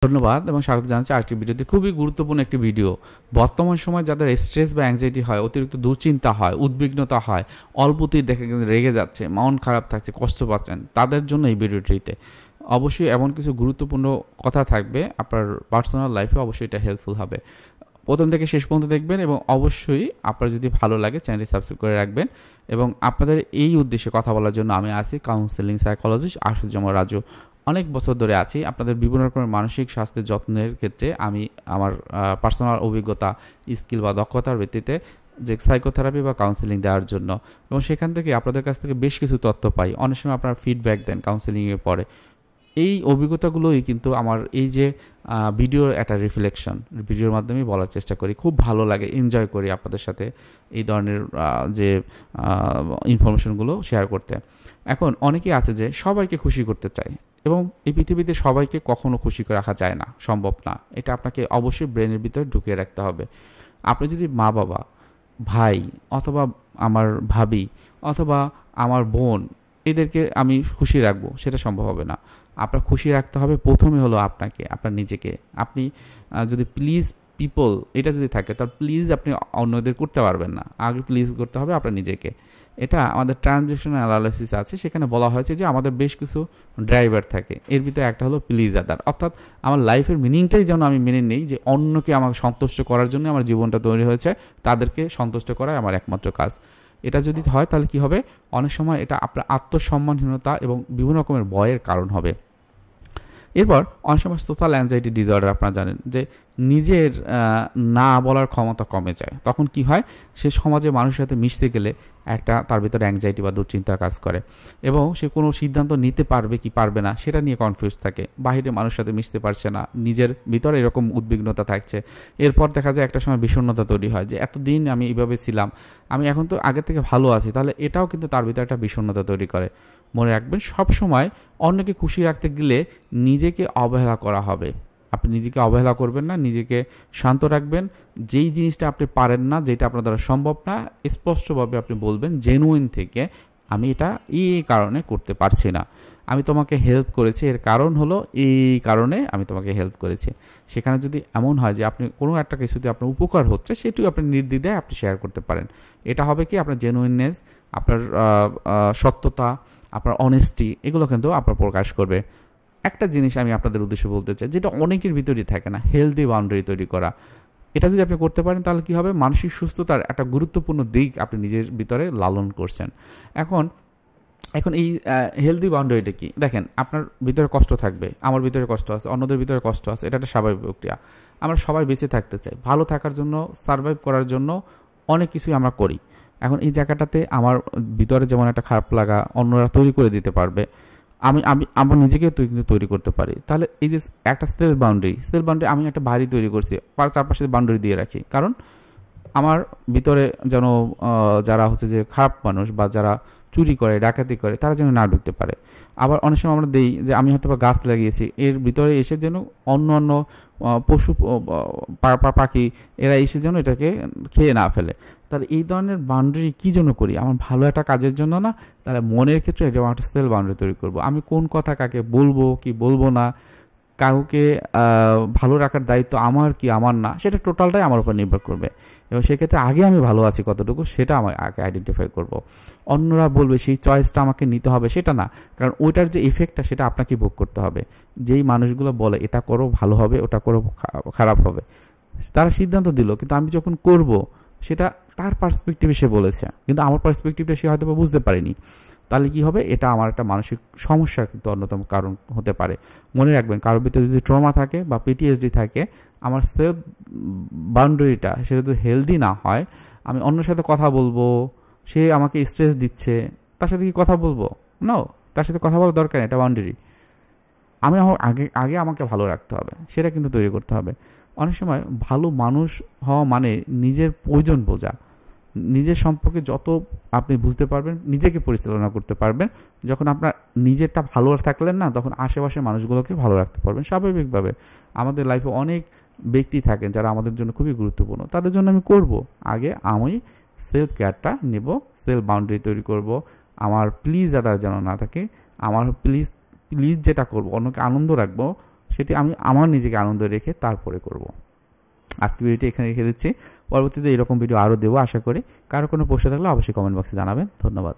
ধন্যবাদ এবং স্বাগত জানাচ্ছি আরেকটি ভিডিওতে। খুবই গুরুত্বপূর্ণ একটি ভিডিও। বর্তমান সময় যাদের স্ট্রেস বা অ্যাংজাইটি হয়, অতিরিক্ত দুশ্চিন্তা হয়, উদ্বিগ্নতা হয়, অল্পতেই দেখে কিন্তু রেগে যাচ্ছে, মন খারাপ থাকছে, কষ্ট পাচ্ছেন, তাদের জন্য এই ভিডিওটিতে অবশ্যই এমন কিছু গুরুত্বপূর্ণ কথা থাকবে, আপনার পার্সোনাল লাইফে অবশ্যই এটা হেল্পফুল হবে। প্রথম থেকে শেষ পর্যন্ত দেখবেন এবং অবশ্যই আপনার যদি ভালো লাগে চ্যানেলটি সাবস্ক্রাইব করে রাখবেন। এবং আপনাদের এই উদ্দেশ্যে কথা বলার জন্য আমি আছি কাউন্সেলিং সাইকোলজিস্ট আশুজ্জামান রাজু। অনেক বছর ধরে আছি আপনাদের বিভিন্ন রকমের মানসিক স্বাস্থ্যের যত্নের ক্ষেত্রে। আমি আমার পার্সোনাল অভিজ্ঞতা, স্কিল বা দক্ষতার ভিত্তিতে যে সাইকোথেরাপি বা কাউন্সেলিং দেওয়ার জন্য, এবং সেখান থেকে আপনাদের কাছ থেকে বেশ কিছু তথ্য পাই। অনেক সময় আপনারা ফিডব্যাক দেন কাউন্সেলিংয়ের পরে। এই অভিজ্ঞতাগুলোই কিন্তু আমার এই যে ভিডিওর একটা রিফ্লেকশন, ভিডিওর মাধ্যমে বলার চেষ্টা করি। খুব ভালো লাগে, এনজয় করি আপনাদের সাথে এই ধরনের যে ইনফরমেশনগুলো শেয়ার করতে। এখন অনেকেই আছে যে সবাইকে খুশি করতে চায়, এবং এই পৃথিবীতে সবাইকে কখনো খুশি করে রাখা যায় না, সম্ভব না। এটা আপনাকে অবশ্যই ব্রেনের ভিতরে ঢুকিয়ে রাখতে হবে। আপনি যদি মা বাবা, ভাই, অথবা আমার ভাবি, অথবা আমার বোন, এদেরকে আমি খুশি রাখবো, সেটা সম্ভব হবে না। আপনার খুশি রাখতে হবে প্রথমে হলো আপনাকে, আপনার নিজেকে। আপনি যদি প্লিজ পিপল এটা যদি থাকে, তাহলে প্লিজ আপনি অন্যদের করতে পারবেন না। আগে প্লিজ করতে হবে আপনার নিজেকে। এটা আমাদের ট্রানজেকশনাল অ্যানালাইসিস আছে, সেখানে বলা হয়েছে যে আমাদের বেশ কিছু ড্রাইভার থাকে, এর ভিতরে একটা হলো প্লিজ আদার। অর্থাৎ আমার লাইফের মিনিংটাই যেন আমি মেনে নেই যে অন্যকে আমাকে সন্তুষ্ট করার জন্য আমার জীবনটা তৈরি হয়েছে, তাদেরকে সন্তুষ্ট করাই আমার একমাত্র কাজ। এটা যদি হয় তাহলে কি হবে, অনেক সময় এটা আপনার আত্মসম্মানহীনতা এবং বিভিন্ন রকমের ভয়ের কারণ হবে। এরপর অনেক সময় সোশ্যাল অ্যাংজাইটি ডিসঅর্ডার, আপনারা জানেন যে নিজের না বলার ক্ষমতা কমে যায়। তখন কি হয়, সে সমাজে মানুষের সাথে মিশতে গেলে একটা তার ভিতরে অ্যাংজাইটি বা দুশ্চিন্তা কাজ করে, এবং সে কোনো সিদ্ধান্ত নিতে পারবে কি পারবে না সেটা নিয়ে কনফিউজ থাকে। বাইরে মানুষের সাথে মিশতে পারছে না, নিজের ভিতরে এরকম উদ্বিগ্নতা থাকছে। এরপর দেখা যায় একটা সময় বিষণ্ণতা তৈরি হয় যে এতদিন আমি এইভাবে ছিলাম, আমি এখন তো আগের থেকে ভালো আছি। তাহলে এটাও কিন্তু তার ভিতরে একটা বিষণ্ণতা তৈরি করে। মনে রাখবেন, সব সময় অন্যকে খুশি রাখতে গেলে নিজেকে অবহেলা করা হবে। আপনি নিজেকে অবহেলা করবেন না, নিজেকে শান্ত রাখবেন। যেই জিনিসটা আপনি পারেন না, যেটা আপনার দ্বারা সম্ভব না, স্পষ্টভাবে আপনি বলবেন জেনুইন থেকে, আমি এটা এই কারণে করতে পারছি না, আমি তোমাকে হেল্প করেছি, এর কারণ হলো এই কারণে আমি তোমাকে হেল্প করেছি। সেখানে যদি এমন হয় যে আপনি কোনো একটা কিছুতে আপনার উপকার হচ্ছে, সেটিও আপনি নির্দ্বিধায় আপনি শেয়ার করতে পারেন। এটা হবে কি, আপনার জেনুইননেস, আপনার সত্যতা, আপনার অনেস্টি, এগুলো কিন্তু আপনার প্রকাশ করবে। একটা জিনিস আমি আপনাদের উদ্দেশ্যে বলতে চাই, যেটা অনেকের ভিতরেই থাকে না, হেলদি বাউন্ডারি তৈরি করা। এটা যদি আপনি করতে পারেন তাহলে কি হবে, মানসিক সুস্থতার একটা গুরুত্বপূর্ণ দিক আপনি নিজের ভিতরে লালন করছেন। এখন এখন এই হেলদি বাউন্ডারিটা কি, দেখেন, আপনার ভিতরে কষ্ট থাকবে, আমার ভিতরে কষ্ট আছে, অন্যদের ভিতরে কষ্ট আছে, এটা একটা স্বাভাবিক প্রক্রিয়া। আমরা সবাই বেঁচে থাকতে চাই, ভালো থাকার জন্য, সার্ভাইভ করার জন্য অনেক কিছুই আমরা করি। এখন এই জায়গাটাতে আমার ভিতরে যেমন একটা খারাপ লাগা অন্যরা তৈরি করে দিতে পারবে, আমি আমি আমার নিজেকে কিন্তু তৈরি করতে পারি। তাহলে এই যে একটা সেলফ বাউন্ডারি আমি একটা বাড়ি তৈরি করছি, চারপাশে বাউন্ডারি দিয়ে রাখি, কারণ আমার ভিতরে যেন যারা হচ্ছে যে খারাপ মানুষ বা যারা চুরি করে, ডাকাতি করে, তারা যেন না ঢুকতে পারে। আবার অনেক সময় আমরা দেই যে আমি হয়তো বা গাছ লাগিয়েছি, এর ভিতরে এসে যেন অন্য অন্য পশু পাখি এরা এসে যেন এটাকে খেয়ে না ফেলে। তাহলে এই ধরনের বাউন্ডারি কী জন্য করি, আমার ভালো একটা কাজের জন্য না। তাহলে মনের ক্ষেত্রে এটা একটা সেলফ বাউন্ডারি তৈরি করবো। আমি কোন কথা কাকে বলবো কি বলবো না, কাউকে ভালো রাখার দায়িত্ব আমার কি আমার না, সেটা টোটালটাই আমার উপর নির্ভর করবে। এবং সেক্ষেত্রে আগে আমি ভালো আছি কতটুকু, সেটা আমি আগে আইডেন্টিফাই করব। অন্যরা বলবে সেই চয়েসটা আমাকে নিতে হবে, সেটা না, কারণ ওইটার যে ইফেক্টটা সেটা আপনাকে ভোগ করতে হবে। যেই মানুষগুলো বলে এটা করো ভালো হবে, ওটা করো খারাপ হবে, তারা সিদ্ধান্ত দিল, কিন্তু আমি যখন করব সেটা তার পার্সপেক্টিভে সে বলেছে, কিন্তু আমার পার্সপেক্টিভটা সে হয়তো বুঝতে পারেনি। তাহলে কি হবে, এটা আমার একটা মানসিক সমস্যার কিন্তু অন্যতম কারণ হতে পারে। মনে রাখবেন, কারোর ভিতরে যদি ট্রমা থাকে বা পিটিএসডি থাকে, আমার সেলফ বাউন্ডারিটা সেটা যদি হেলদি না হয়, আমি অন্যের সাথে কথা বলবো, সে আমাকে স্ট্রেস দিচ্ছে, তার সাথে কি কথা বলবো? নো, তার সাথে কথা বলার দরকার নেই, এটা বাউন্ডারি। আমি আগে আগে আমাকে ভালো রাখতে হবে, সেটা কিন্তু তৈরি করতে হবে। অনেক সময় ভালো মানুষ হওয়া মানে নিজের প্রয়োজন বোঝা। নিজের সম্পর্কে যত আপনি বুঝতে পারবেন, নিজেকে পরিচালনা করতে পারবেন, যখন আপনার নিজেরটা ভালো থাকলেন না, তখন আশেপাশের মানুষগুলোকে ভালো রাখতে পারবেন স্বাভাবিকভাবে। আমাদের লাইফে অনেক ব্যক্তি থাকেন যারা আমাদের জন্য খুবই গুরুত্বপূর্ণ, তাদের জন্য আমি করব, আগে আমি সেলফ কেয়ারটা নেব, সেলফ বাউন্ডারি তৈরি করব। আমার প্লিজ আদার যেন না থাকে, আমার প্লিজ যেটা করবো, অন্যকে আনন্দ রাখবো, সেটি আমি আমার নিজেকে আনন্দ রেখে তারপরে করব। আজকে ভিডিওটি এখানে রেখে দিচ্ছি, পরবর্তীতে এরকম ভিডিও আরও দেবো আশা করি। কারো কোনো প্রশ্ন থাকলে অবশ্যই কমেন্ট বক্সে জানাবেন। ধন্যবাদ।